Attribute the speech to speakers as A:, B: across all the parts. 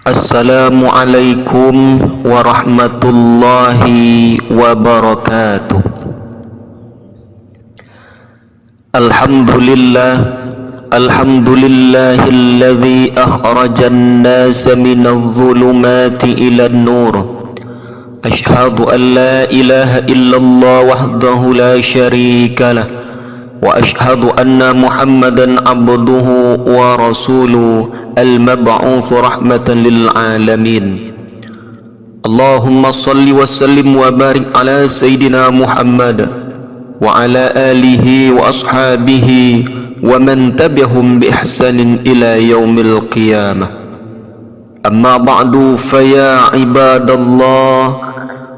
A: Assalamualaikum warahmatullahi wabarakatuh. Alhamdulillahilladzi akhrajan nasa minadh dhulumati ilan nur. Ashhadu an la ilaha illallah wahdahu la syarika lah, wa ashhadu anna Muhammadan abduhu wa rasuluhu al-mab'uts rahmatan lil alamin. Allahumma salli wa sallim wa barik ala sayyidina Muhammad wa ala alihi wa ashabihi wa man tabi'ahum bi ihsanin ila yaumil qiyamah. Amma ba'du, fa ya ibadallah,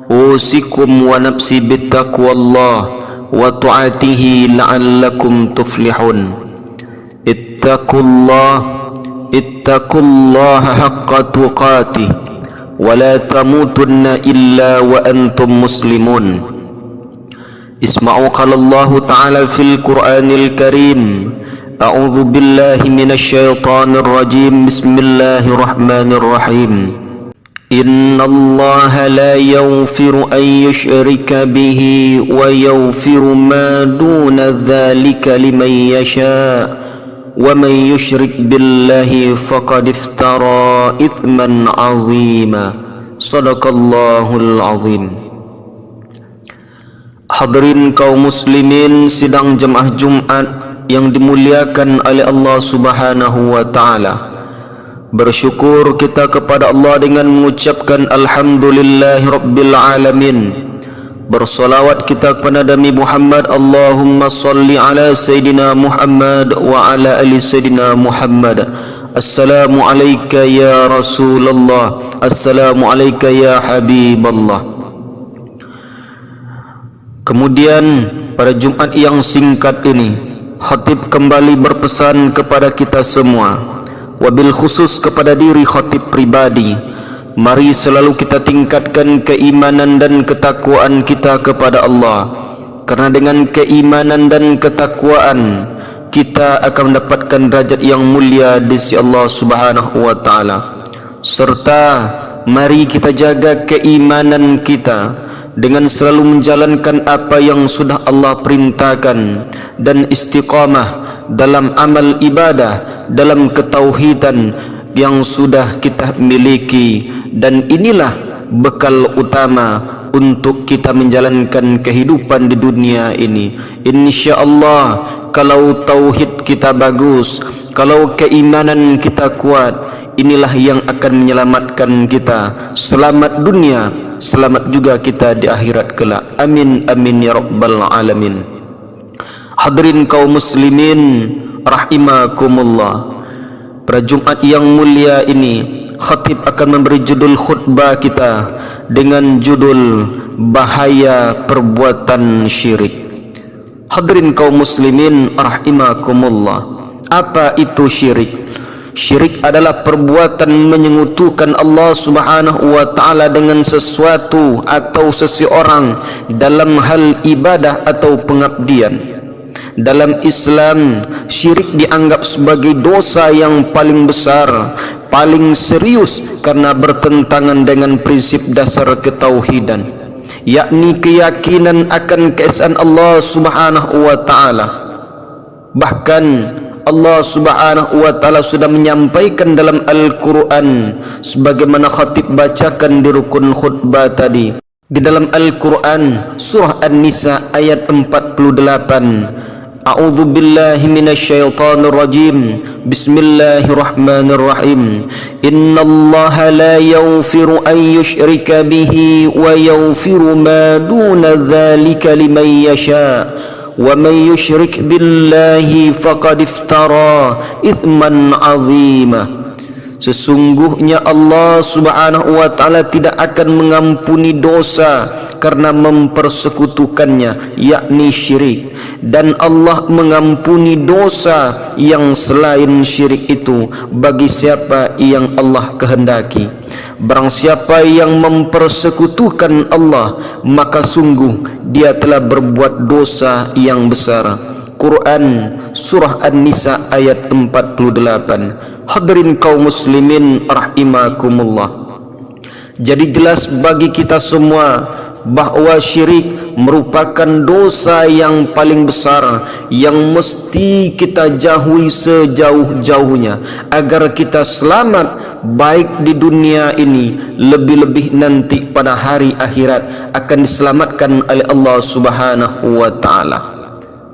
A: usikum wa nafsi bittaqwallah wa ta'atihi la'allakum tuflihun. Ittaqullaha haqqa tuqatih wa la tamutunna illa wa antum muslimun. Isma'u qala Allah ta'ala fil Qur'anil Karim. A'udzu billahi minasy syaithanir rajim. Bismillahirrahmanirrahim. Innallaha la yaghfiru an yushrika bihi wa yaghfiru ma duna dzalika liman yasha'. Wa man yushrik billahi faqad iftara ithman 'azima. Shadaqallahul 'azim. Hadirin kaum muslimin sidang jemaah Jumat yang dimuliakan oleh Allah Subhanahu wa taala. Bersyukur kita kepada Allah dengan mengucapkan alhamdulillahirabbil alamin. Bersolawat kita kepada Nabi Muhammad. Allahumma salli ala Sayyidina Muhammad wa ala ali Sayyidina Muhammad. Assalamu alayka ya Rasulullah. Assalamu alayka ya Habiballah. Kemudian pada Jumat yang singkat ini, khatib kembali berpesan kepada kita semua, wabil khusus kepada diri khatib pribadi, mari selalu kita tingkatkan keimanan dan ketakwaan kita kepada Allah. Karena dengan keimanan dan ketakwaan kita akan mendapatkan derajat yang mulia di sisi Allah Subhanahu wa taala. Serta mari kita jaga keimanan kita dengan selalu menjalankan apa yang sudah Allah perintahkan dan istiqamah dalam amal ibadah, dalam ketauhidan yang sudah kita miliki. Dan inilah bekal utama untuk kita menjalankan kehidupan di dunia ini. InsyaAllah kalau tauhid kita bagus, kalau keimanan kita kuat, inilah yang akan menyelamatkan kita selamat dunia, selamat juga kita di akhirat kelak. Amin amin ya rabbal alamin. Hadirin kaum muslimin rahimakumullah, pada Jumat yang mulia ini khatib akan memberi judul khutbah kita dengan judul bahaya perbuatan syirik. Hadirin kaum muslimin rahimakumullah, apa itu syirik? Syirik adalah perbuatan menyekutukan Allah Subhanahu wa taala dengan sesuatu atau seseorang dalam hal ibadah atau pengabdian. Dalam Islam, syirik dianggap sebagai dosa yang paling besar, paling serius, karena bertentangan dengan prinsip dasar ketauhidan, yakni keyakinan akan keesaan Allah Subhanahu wa taala. Bahkan Allah Subhanahu wa taala sudah menyampaikan dalam Al-Qur'an sebagaimana khatib bacakan di rukun khutbah tadi. Di dalam Al-Qur'an surah An-Nisa ayat 48, A'udzu billahi minasyaitonir rajim. Bismillahirrahmanirrahim. Innallaha la yaghfiru an yushrika bihi wa yaghfiru ma duna dzalika liman yasha. Wa man yushrik billahi faqad iftara ithman 'azima. Sesungguhnya Allah Subhanahu wa taala tidak akan mengampuni dosa karena mempersekutukannya, yakni syirik, dan Allah mengampuni dosa yang selain syirik itu bagi siapa yang Allah kehendaki. Barang siapa yang mempersekutukan Allah, maka sungguh dia telah berbuat dosa yang besar. Quran surah An-Nisa ayat 48. Hadirin kaum muslimin rahimakumullah. Jadi jelas bagi kita semua bahwa syirik merupakan dosa yang paling besar yang mesti kita jauhi sejauh-jauhnya agar kita selamat baik di dunia ini, lebih-lebih nanti pada hari akhirat akan diselamatkan oleh Allah Subhanahu wa taala.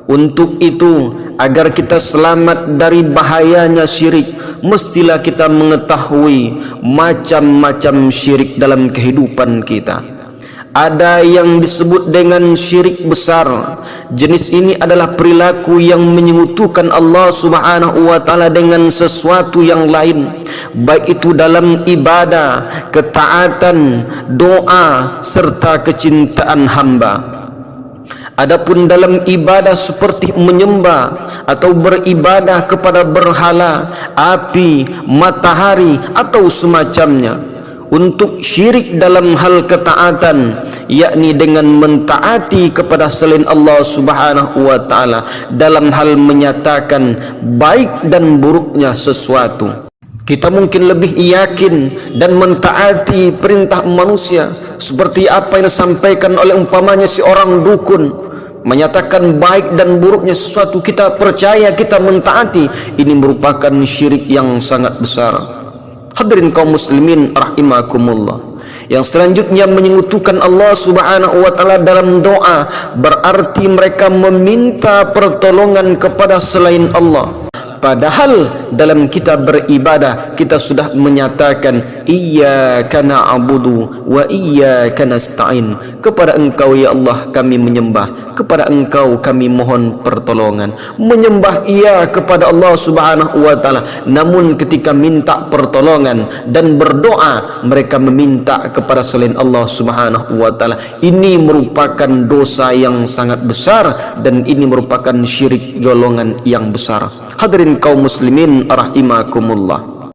A: Untuk itu, agar kita selamat dari bahayanya syirik, mestilah kita mengetahui macam-macam syirik dalam kehidupan kita. Ada yang disebut dengan syirik besar. Jenis ini adalah perilaku yang menyekutukan Allah Subhanahu wa taala dengan sesuatu yang lain, baik itu dalam ibadah, ketaatan, doa serta kecintaan hamba. Adapun dalam ibadah seperti menyembah atau beribadah kepada berhala, api, matahari atau semacamnya. Untuk syirik dalam hal ketaatan, yakni dengan mentaati kepada selain Allah Subhanahu wa taala dalam hal menyatakan baik dan buruknya sesuatu. Kita mungkin lebih yakin dan mentaati perintah manusia seperti apa yang disampaikan oleh umpamanya si orang dukun, menyatakan baik dan buruknya sesuatu, kita percaya, kita mentaati. Ini merupakan syirik yang sangat besar. Hadirin kaum muslimin rahimakumullah. Yang selanjutnya menyekutukan Allah Subhanahu wa taala dalam doa, berarti mereka meminta pertolongan kepada selain Allah. Padahal dalam kita beribadah kita sudah menyatakan iyyaka na'budu wa iyyaka nasta'in. Kepada Engkau ya Allah kami menyembah, kepada Engkau kami mohon pertolongan. Menyembah ia kepada Allah Subhanahu wa taala, namun ketika minta pertolongan dan berdoa mereka meminta kepada selain Allah Subhanahu wa taala. Ini merupakan dosa yang sangat besar dan ini merupakan syirik golongan yang besar. Hadirin kaum muslimin rahimakumullah.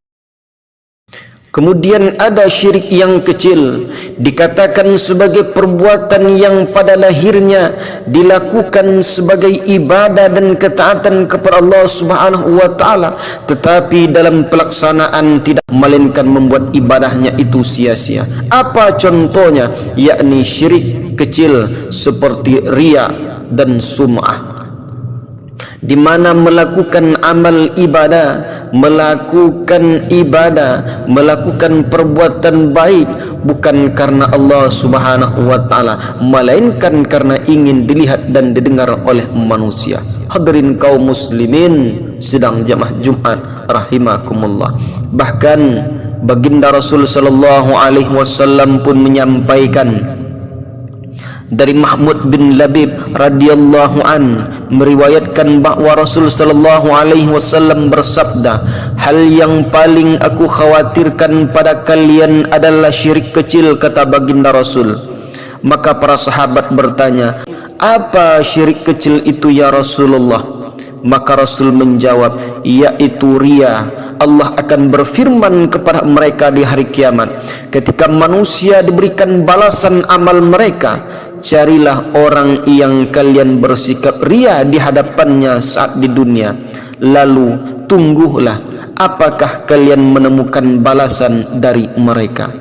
A: Kemudian ada syirik yang kecil, dikatakan sebagai perbuatan yang pada lahirnya dilakukan sebagai ibadah dan ketaatan kepada Allah Subhanahu wa taala, tetapi dalam pelaksanaan tidak, melainkan membuat ibadahnya itu sia-sia. Apa contohnya? Yakni syirik kecil seperti riya dan sum'ah, di mana melakukan amal ibadah, melakukan perbuatan baik bukan karena Allah Subhanahu wa taala, melainkan karena ingin dilihat dan didengar oleh manusia. Hadirin kaum muslimin sidang jamaah Jumat rahimakumullah. Bahkan baginda Rasul sallallahu alaihi wasallam pun menyampaikan dari Mahmud bin Labib radhiyallahu an meriwayatkan bahwa Rasul sallallahu alaihi wasallam bersabda, hal yang paling aku khawatirkan pada kalian adalah syirik kecil, kata baginda Rasul. Maka para sahabat bertanya, apa syirik kecil itu ya Rasulullah? Maka Rasul menjawab, yaitu riya. Allah akan berfirman kepada mereka di hari kiamat ketika manusia diberikan balasan amal mereka, carilah orang yang kalian bersikap riya di hadapannya saat di dunia, lalu tunggulah apakah kalian menemukan balasan dari mereka.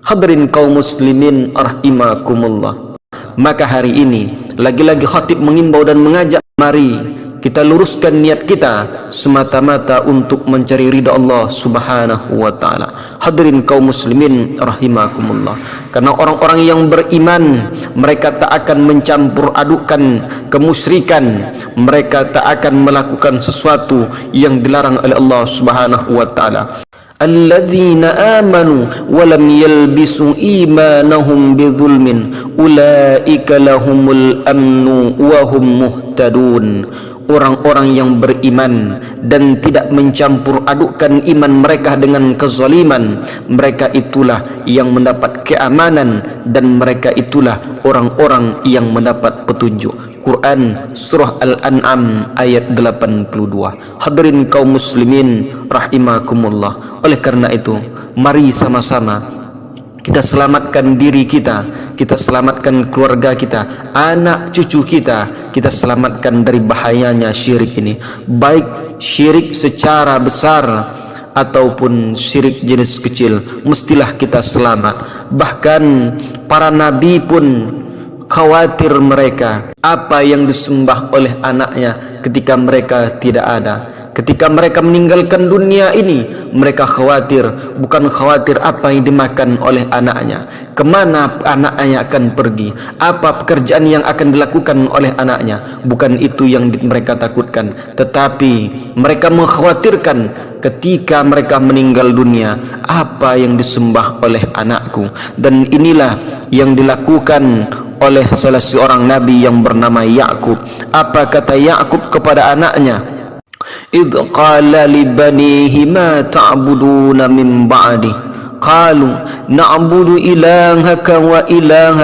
A: Hadirin kaum muslimin rahimakumullah. Maka hari ini lagi-lagi khatib mengimbau dan mengajak, mari kita luruskan niat kita semata-mata untuk mencari ridha Allah Subhanahu wa taala. Hadirin kaum muslimin rahimakumullah. Karena orang-orang yang beriman, mereka tak akan mencampur adukan kemusyrikan, mereka tak akan melakukan sesuatu yang dilarang oleh Allah Subhanahu wa taala. Alladzina amanu wa lam yalbisu imanahum bidzulmin ulaika lahumul amnu wa hum muhtadun. Orang-orang yang beriman dan tidak mencampur adukkan iman mereka dengan kezaliman, mereka itulah yang mendapat keamanan dan mereka itulah orang-orang yang mendapat petunjuk. Quran surah Al-An'am ayat 82. Hadirin kaum muslimin rahimakumullah. Oleh karena itu, mari sama-sama kita selamatkan diri kita, kita selamatkan keluarga kita, anak cucu kita selamatkan dari bahayanya syirik ini, baik syirik secara besar ataupun syirik jenis kecil, mestilah kita selamat. Bahkan para nabi pun khawatir mereka apa yang disembah oleh anaknya ketika mereka tidak ada. Ketika mereka meninggalkan dunia ini, mereka khawatir, bukan khawatir apa yang dimakan oleh anaknya, kemana anaknya akan pergi, apa pekerjaan yang akan dilakukan oleh anaknya. Bukan itu yang mereka takutkan, tetapi mereka mengkhawatirkan ketika mereka meninggal dunia, apa yang disembah oleh anakku. Dan inilah yang dilakukan oleh salah seorang nabi yang bernama Ya'qub. Apa kata Ya'qub kepada anaknya? إذ قال لبنيه ما تعبدون من بعدي قالوا نعبد إلهك وإله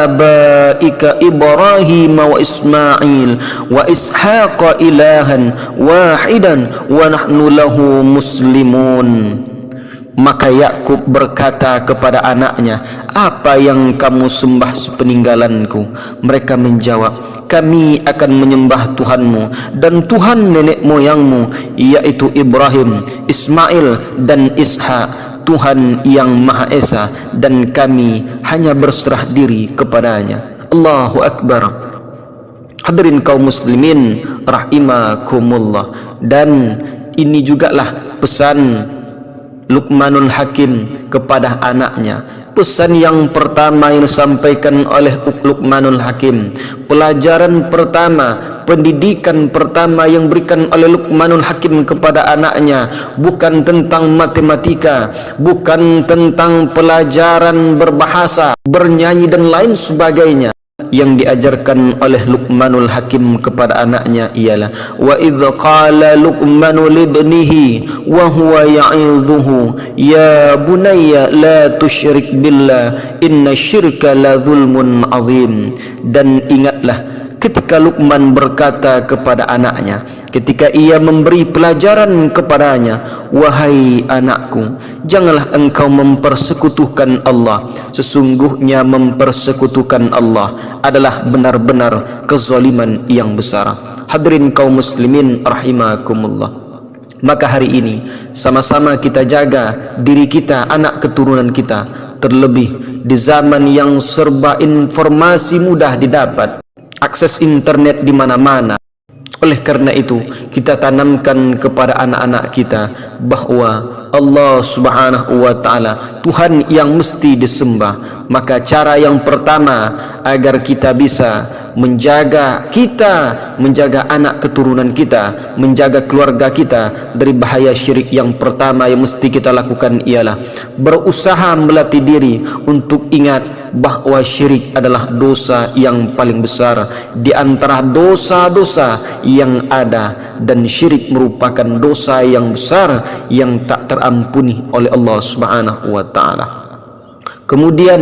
A: آبائك إبراهيم وإسماعيل وإسحاق إلها واحدا ونحن له مسلمون. Maka Yakub berkata kepada anaknya, apa yang kamu sembah sepeninggalanku? Mereka menjawab, kami akan menyembah Tuhanmu dan Tuhan nenek moyangmu, yaitu Ibrahim, Ismail dan Ishak, Tuhan yang Maha Esa, dan kami hanya berserah diri kepadanya. Allahu Akbar. Hadirin kaum muslimin rahimakumullah. Dan ini jugalah pesan Luqmanul Hakim kepada anaknya. Pesan yang pertama yang disampaikan oleh Luqmanul Hakim, pelajaran pertama, pendidikan pertama yang berikan oleh Luqmanul Hakim kepada anaknya, bukan tentang matematika, bukan tentang pelajaran berbahasa, bernyanyi dan lain sebagainya. Yang diajarkan oleh Luqmanul Hakim kepada anaknya ialah wa idz qala Luqmanu libnihi wa huwa ya'idhuhu ya bunayya la tusyrik billah inna syirka la zulmun azim. Dan ingatlah ketika Luqman berkata kepada anaknya, ketika ia memberi pelajaran kepadanya, wahai anakku, janganlah engkau mempersekutukan Allah. Sesungguhnya mempersekutukan Allah adalah benar-benar kezaliman yang besar. Hadirin kaum muslimin rahimakumullah. Maka hari ini sama-sama kita jaga diri kita, anak keturunan kita, terlebih di zaman yang serba informasi mudah didapat, akses internet di mana-mana. Oleh karena itu, kita tanamkan kepada anak-anak kita bahwa Allah Subhanahu wa taala Tuhan yang mesti disembah. Maka cara yang pertama agar kita bisa menjaga anak keturunan kita, menjaga keluarga kita dari bahaya syirik, yang pertama yang mesti kita lakukan ialah berusaha melatih diri untuk ingat bahwa syirik adalah dosa yang paling besar di antara dosa-dosa yang ada, dan syirik merupakan dosa yang besar yang tak terampuni oleh Allah Subhanahu wa taala. Kemudian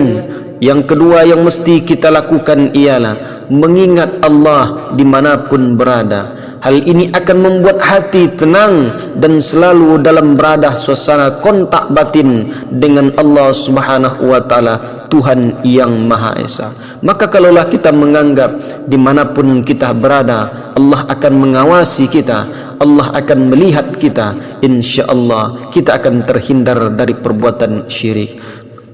A: yang kedua yang mesti kita lakukan ialah mengingat Allah dimanapun berada. Hal ini akan membuat hati tenang dan selalu dalam berada suasana kontak batin dengan Allah Subhanahu wa taala, Tuhan yang Maha Esa. Maka kalaulah kita menganggap dimanapun kita berada Allah akan mengawasi kita, Allah akan melihat kita, insya-Allah kita akan terhindar dari perbuatan syirik.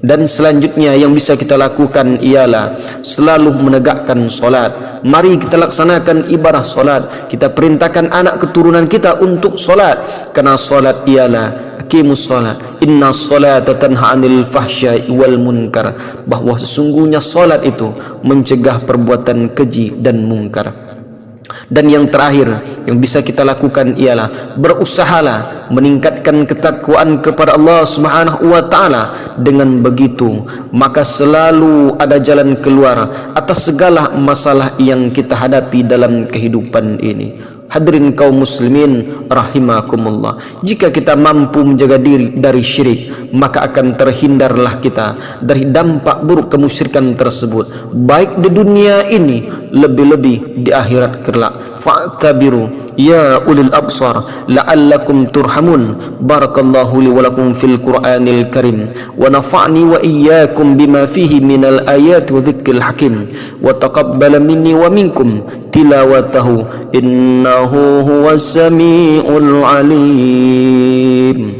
A: Dan selanjutnya yang bisa kita lakukan ialah selalu menegakkan solat. Mari kita laksanakan ibadah solat. Kita perintahkan anak keturunan kita untuk solat, karena solat ialah aqimus solat, inna solata tanha 'anil fahsya'i wal munkar, bahwa sesungguhnya solat itu mencegah perbuatan keji dan mungkar. Dan yang terakhir yang bisa kita lakukan ialah berusahalah meningkatkan ketakwaan kepada Allah Subhanahu wa taala. Dengan begitu maka selalu ada jalan keluar atas segala masalah yang kita hadapi dalam kehidupan ini. Hadirin kaum muslimin rahimakumullah, jika kita mampu menjaga diri dari syirik, maka akan terhindarlah kita dari dampak buruk kemusyrikan tersebut, baik di dunia ini, lebih-lebih di akhirat kelak. Fa'tabiru ya ulil absar la'allakum turhamun. Barakallahu li wa lakum fil Qur'anil Karim wa nafa'ni wa iyyakum bima fihi minal ayati wa dzikril hakim wa taqabbala minni wa minkum tilawatahu innahu huwas samiul alim.